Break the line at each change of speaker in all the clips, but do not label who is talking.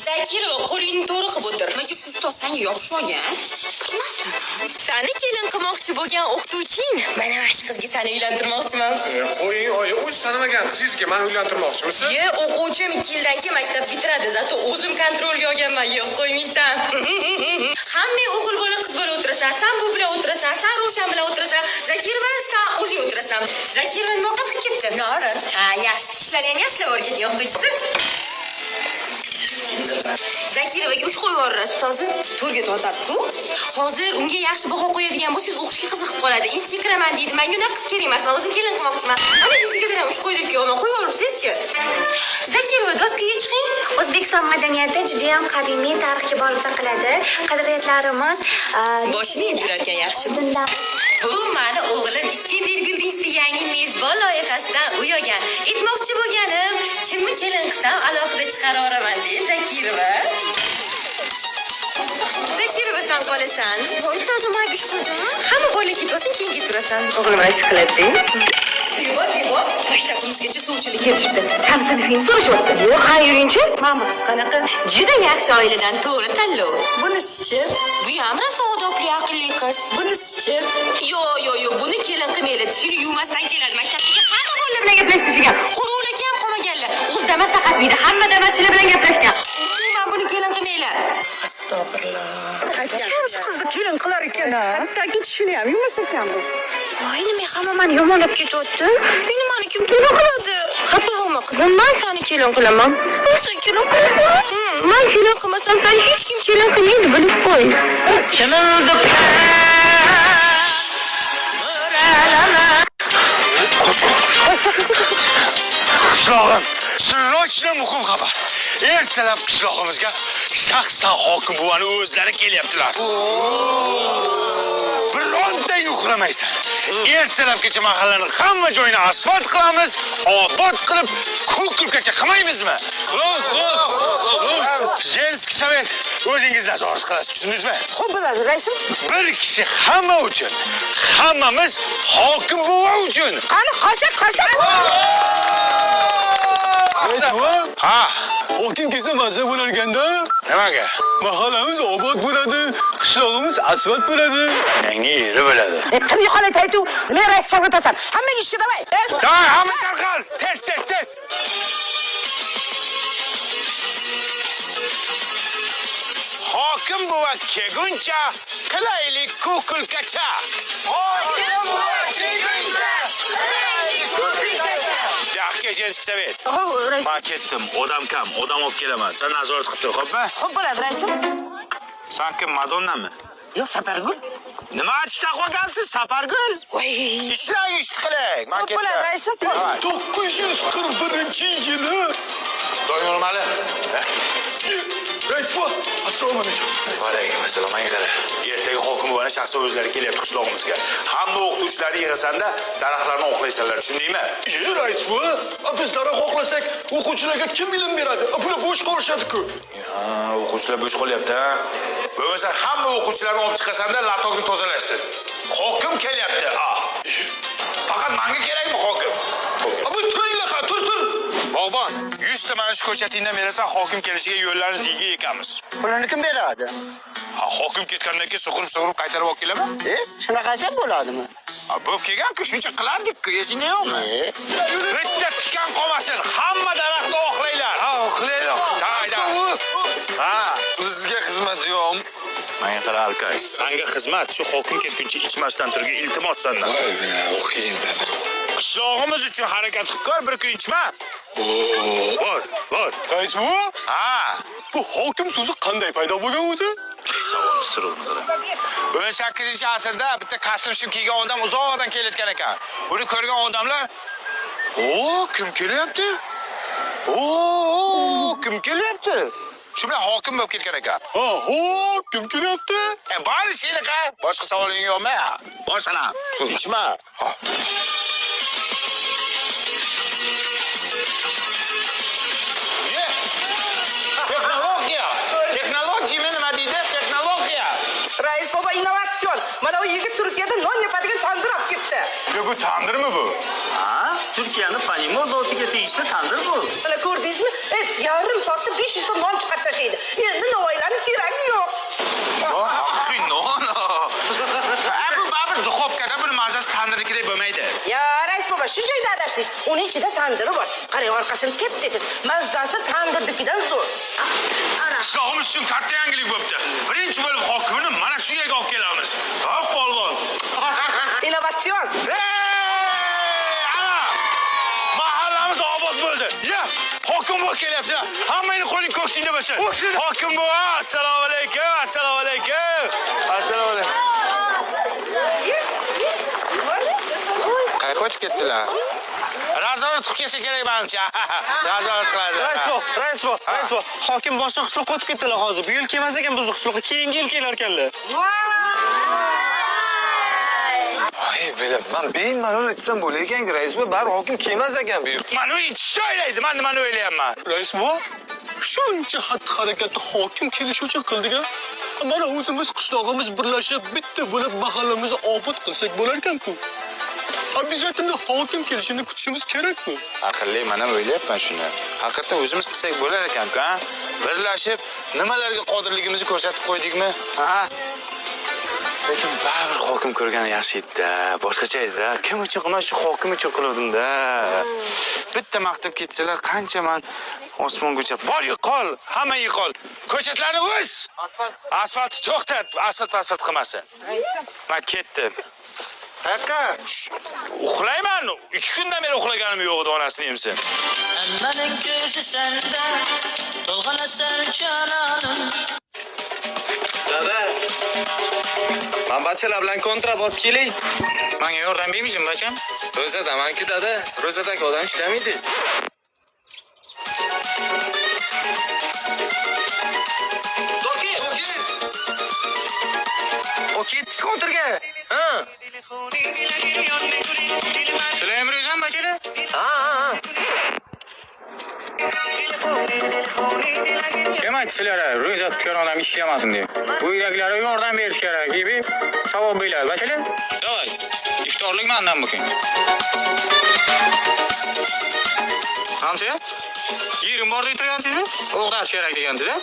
Zakirova, qo'lingni to'g'ri qilib o'tir.
Nimaga shu ustoz senga yopish olgan?
Sani kelin qilmoqchi bo'lgan o'qituvching. Mana mana shu qizga seni uylantirmoqchiman.
Qo'ying, oyi, o'zi tanimagan qizingizga meni uylantirmoqchimisiz?
Ye, o'quvchim 2 yildan keyin maktab bitiradi. Zato o'zim kontrolga olganman, yo'q qo'ymaysan. Hamma o'g'il bola qiz bola o'tirasan, sen bu bilan o'tirasan, sen Ro'shan bilan o'tirasan, Zakirova sen o'zing o'tirasan. Zakirova nima qilib ketdi? Nori. Ha, yaxshi, ishlar ham yaxshilab o'rgatgan o'qituvchisi. Zakirovaga 3 qo'yib yuborasiz, ustozi. To'rga tortadi-ku. Hozir unga yaxshi baho qo'yadigan bo'lsangiz, o'qishga qiziqib qoladi. Institutga kiraman deydi. Menga unda qiz kerak emas. Men o'zim kelin qilmoqchiman. Mana yuziga ham 3 qo'y deb kelaman. Qo'yib yuborsizchi? Zakirova, doskaga chiqing.
O'zbekiston madaniyati juda ham qadimiy tarixga borib taqaladi. Qadriyatlarimiz
Boshini yurar ekan yaxshi. Bu meni o'g'lim Iskandar Building'si yangi mezbon loyihasidan uyagan. Aytmoqchi bo'lganim, kimni kelin qilsam alohida chiqara olaman deydi Zakirova. Zakirova sen qolasan.
Ustozim aybish qildimi?
Hamma bola ketsin, keyin ketirasan. O'g'lim aysh qiladi. Sebo, maktabimizgacha suvchilik kelishibdi. Sen sinfingni so'rashyapti. Yo'q, ha yuringchi. Mana qiz qanaqa? Juda yaxshi oiladan to'g'ri tanlov. Bunisi-chi? Bu ham rosa odobli, aqlli qiz. Bunisi-chi? Yo'q, buni kelin qilmaydi. Tishini yuvmasdan keladi. Maktabdagi hamma bolalar bilan gaplashishgan. Qo'rovlaka ham qolmaganlar. O'zidamas taqatmaydi. Hamma damaschilar bilan gaplashgan. Men buni kelin qilmaylar.
Astag'firulloh. Shu qizni kelin qilar ekan. Hattoki tishini ham yuvmas ekan bu.
Voy, nima hamma meni yomonlab ketyapti?
Meni mana kim kelin qiladi? Xafa bo'lma qizim, men seni kelin qilaman.
Sen kelin qilasan?
Men kelin qilmasam seni hech kim kelin qilmaydi, bilib qo'y.
Qishlog'im, sirrochli muhim xabar. Ertalab qishlog'imizga shaxsan hokim buvani o'zlari kelyaptilar. Bironta uxlamaysan. Ertalabgacha mahallani hamma joyini asfalt qilamiz, obod qilib, ko'kilgacha qilmaymizmi? Xo'p. Jenskiy sovet o'zingiz nazorat qilasiz, tushundingizmi?
Xo'p bo'ladi, raisim.
Bir kishi hamma uchun, hammamiz hokim buva uchun.
Qani, qarsak.
Ha,
Hokim kelsa mazza bo'lar ekanda.
nimaga?
Mahallamiz obod bo'ladi, qishlog'imiz asfalt bo'ladi.
Yangi eri bo'ladi.
Qani yo'qolay aytu. Nima rais chaq o'tasan? Hamma ishga davay.
Davay, hamma tarqal. Tez. Hokim buva kelguncha qilaylik ko'kulkacha. Hokim buva kelguncha qilaylik ko'kulkacha. Yaxshi Jenskiy sovet.
Rais.
Men ketdim. Odam kam, odam olib kelaman. Sen nazorat qilib tur, xo'pmi?
Xo'p bo'ladi, raisim.
Sen kim, Madonnami?
Yo'q, Sapargul.
Nima achishda qolgansiz, Sapargul?
Voy.
Ishlang, ish qiling. Men
Xo'p bo'ladi,
ketdim.
raisim.
941-yili.
Do'y normali.
Rais bu, assalomu alaykum.
Alaykum assalom, qara. Ertaga hokim buvani shaxsan o'zlari kelyapti qishlog'imizga. Hamma o'qituvchilarni yig'asanda daraxtlarni oqlaysanlar, tushundingmi?
Rais bu, biz daraxt oqlasak, o'quvchilarga kim bilim beradi? Bular bo'sh qolishadi-ku.
Ha, o'quvchilar bo'sh qolyapti, ha. Bo'lmasa hamma o'quvchilarni olib chiqasanda laptopni tozalaysiz. Hokim kelyapti, ha. Faqat menga kerakmi hokim?
Bu turinglar, tur.
Bog'bon, 100 ta mana shu ko'chatingdan berasan, hokim kelishiga yo'llarimiz yiga ekamiz.
Pulini kim beradi?
Ha, hokim ketgandan keyin sug'urib qaytarib olib kelaman.
Shunaqasi bo'ladimi?
Ha, bo'p kelgan-ku, shuncha qilardik-ku, esingda yo'qmi? Bitta tikan qolmasin, hamma daraxtni oqlaylar. Ha, oqlaylar. Hayda. Ha,
Bizga xizmat yo'q.
menga qara alkash. Senga xizmat shu hokim ketguncha ichmasdan turga iltimos sendan.
O'qiyin dedi.
Qishlog'imiz uchun harakat qilib ko'r, bir kun ichma. Bor.
Rais bu,
Ha,
bu hokim so'zi qanday paydo bo'lgan o'zi?
savol turibdi. 18-asrda bitta kostyum shim kiygan odam uzoqdan kelayotgan ekan. Buni ko'rgan odamlar, kim kelyapti? Kim kelyapti? Shu bilan hokim bo'lib ketgan ekan.
Kim kelyapti?
Bari shunaqa. Boshqa savoling yo'qmi? Boshqa. Ichma. Texnologiya nima deydi? Texnologiya.
Rais baba innovatsion. Mana u yigit Turkiyada non yapadigan tandir olib ketdi.
Bu tandirmi bu?
Ha, Turkiyaning Panimo zavodiga tegishli tandir bu.
Mana ko'rdingizmi? Yarim soatda 500 ta non chiqarib tashlaydi. bilasiz, uning ichida tandiri bor. Qarang, orqasini tep-tekis. Mazasi tandirnikidan zo'r.
Qishlog'imiz uchun katta yangilik bo'pti. Birinchi bo'lib hokimini mana shu yerga olib kelamiz. Hop, polvon.
Innovatsion.
Ana! Mahallamiz obod bo'ldi. Ya, hokim bu kelyapti. Hammani qo'ling ko'ksingda bo'lsin. Hokim bu, assalomu alaykum, assalomu alaykum. Assalomu alaykum. Qayerga qochib ketdilar? Nazorat qilib kelsa kerak menimcha. Nazorat qiladi.
Rais bu. Hokim boshqa qishloqqa o'tib ketdilar hozir. Bu yil kelmas ekan bizni qishloqqa, keyingi yil kelar ekanlar.
Ay, ben bemalol aytsam bo'lar ekan, rais bu bar hokim kelmas ekan bu yil.
Mana u ichishni o'ylaydi, men nimani o'ylayapman?
Rais bu shuncha xatti-harakatni hokim kelish uchun qildik-a. Mana o'zimiz qishlog'imiz birlashib bitta bo'lib mahallamizni obod qilsak bo'lar ekan-ku. Обязательно hokim kelishini kutishimiz kerak-ku.
Aqlli, men ham o'ylayapman shuni. Haqiqatan o'zimiz qilsak bo'lar ekan-ku, ha? Birlashib nimalarga qodirligimizni ko'rsatib qo'ydikmi? Ha? Lekin baribir hokim ko'rgani yaxshi edi-da, boshqacha edi-da. Kim uchun qilmas, shu hokim uchun qiluvdim-da. Bitta maqtab ketsalar, qancha men osmongacha bor yiqol, hamma yiqol. Ko'chatlarni o'z. Asfalt to'xtat, asfalt qilmasin. Men ketdim. Haqqa, uxlayman. 2 kundan beri uxlaganim yo'q edi, onasini emsin.
Hammaning ko'zi senda, to'lg'anasan jononim.
Dada. Men bachalar bilan kontrakt olib kelay.
Menga yordam bermaysan, bacham?
Ro'zadaman-ku dada. Ro'zadagi odam ishlamaydi. O ketdi kontrga. Ha.
Sizlar ham ro'zam bachalar?
Ha.
Kim aytdi sizlarga ro'za tutgan odam ishlamasin deb? Bu uydagilarga yordam berish kerak gibi savob beradi, bachalar. Davay, iftorlik mendan bugun. Qancha? Yerim bor deb turgansizmi? O'g'dash kerak degansiz-a?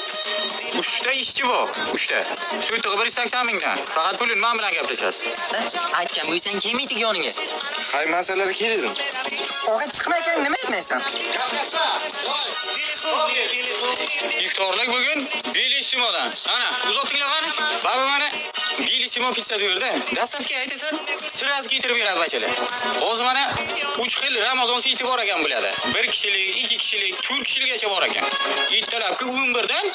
3 ta ishchi bor, 3 ta. Suytig'i 180 mingdan. Faqat pulni men bilan gaplashasiz.
Aytgan bo'lsang kelmaydi yoniga.
Hay masalalar keldim.
Og'a chiqmaykan nima aytmaysan?
Iftorlik bugun Belissimodan. Ana, uzoqtinglar qani? Baba mana Bellissimo pizzasi berdi. Dastlabki aytasan, sirasi keltirib beradi bachalar. Hozir mana 3 xil Ramazon siti bor ekan bularda. 1 kishilik, 2 kishilik, 4 kishilikgacha bor ekan. Ertalabki 11 dan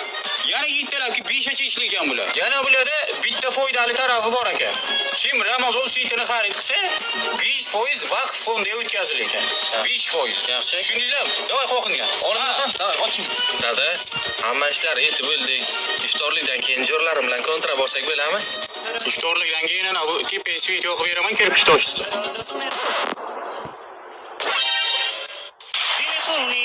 yana ertalabki 5 gacha ishlaydigan bular. Yana bularda bitta foydali tarafi bor ekan. Kim Ramazon sitini xarid qilsa, 5% vaqf fondiga o'tkaziladi ekan. 5%. Yaxshi. Tushundingizmi? Davay qo'qinga. Olaman. Davay, oching.
Dada, hamma ishlar yetib bo'ldi. Iftorlikdan keyin jo'rlarim bilan kontrakt borsak bo'ladimi?
Iftorlikdan keyin ana bu tepa svit yoqib beraman, kirib chiqishdi.
Dili xuni,